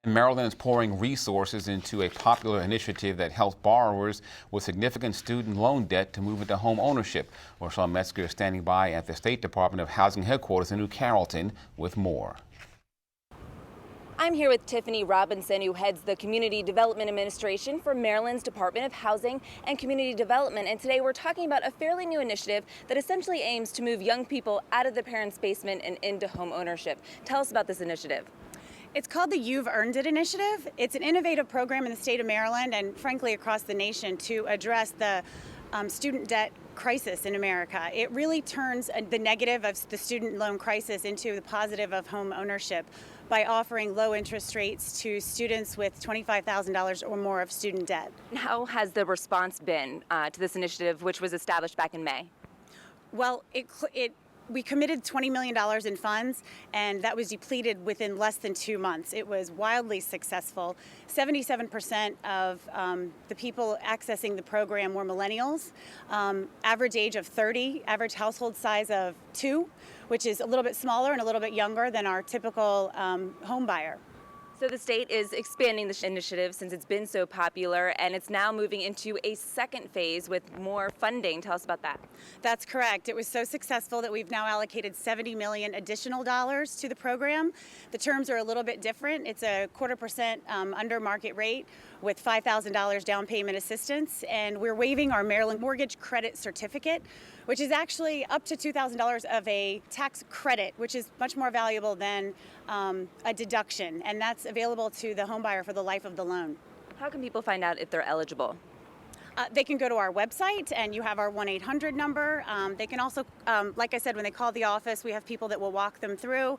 Maryland is pouring resources into a popular initiative that helps borrowers with significant student loan debt to move into home ownership. Rochelle Metzger is standing by at the State Department of Housing headquarters in New Carrollton with more. I'm here with Tiffany Robinson, who heads the Community Development Administration for Maryland's Department of Housing and Community Development. And today we're talking about a fairly new initiative that essentially aims to move young people out of the parents' basement and into home ownership. Tell us about this initiative. It's called the You've Earned It initiative. It's an innovative program in the state of Maryland and frankly across the nation to address the student debt crisis in America. It really turns the negative of the student loan crisis into the positive of home ownership by offering low interest rates to students with $25,000 or more of student debt. How has the response been to this initiative, which was established back in May? Well, we committed $20 million in funds, and that was depleted within less than 2 months. It was wildly successful. 77% of the people accessing the program were millennials, average age of 30, average household size of 2, which is a little bit smaller and a little bit younger than our typical home buyer. So the state is expanding this initiative since it's been so popular, and it's now moving into a second phase with more funding. Tell us about that. That's correct. It was so successful that we've now allocated $70 million additional dollars to the program. The terms are a little bit different. It's a 0.25% under market rate with $5,000 down payment assistance, and we're waiving our Maryland mortgage credit certificate, which is actually up to $2,000 of a tax credit, which is much more valuable than a deduction, and that's available to the home buyer for the life of the loan. How can people find out if they're eligible? They can go to our website, and you have our 1-800 number. They can also, like I said, when they call the office, we have people that will walk them through.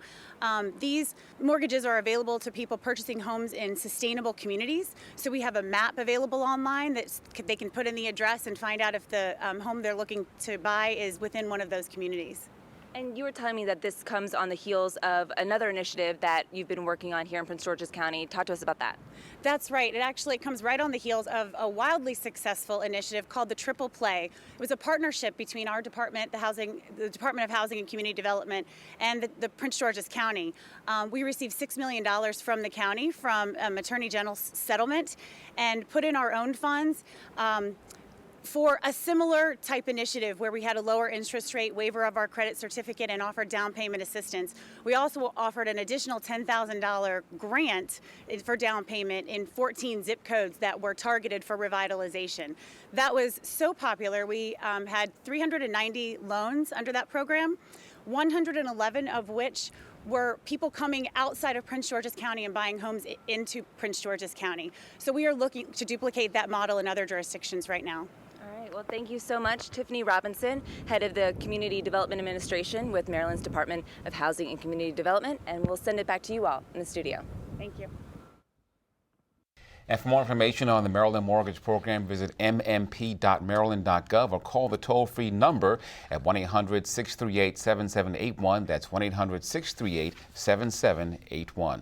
These mortgages are available to people purchasing homes in sustainable communities. So we have a map available online that they can put in the address and find out if the home they're looking to buy is within one of those communities. And you were telling me that this comes on the heels of another initiative that you've been working on here in Prince George's County. Talk to us about that. That's right. It actually comes right on the heels of a wildly successful initiative called the Triple Play. It was a partnership between our department, the Department of Housing and Community Development, and the Prince George's County. We received $6 million from the county from Attorney General's settlement and put in our own funds for a similar type initiative where we had a lower interest rate, waiver of our credit certificate, and offered down payment assistance. We also offered an additional $10,000 grant for down payment in 14 zip codes that were targeted for revitalization. That was so popular. We had 390 loans under that program, 111 of which were people coming outside of Prince George's County and buying homes into Prince George's County. So we are looking to duplicate that model in other jurisdictions right now. All right, well, thank you so much, Tiffany Robinson, head of the Community Development Administration with Maryland's Department of Housing and Community Development, and we'll send it back to you all in the studio. Thank you. And for more information on the Maryland Mortgage Program, visit mmp.maryland.gov or call the toll-free number at 1-800-638-7781. That's 1-800-638-7781.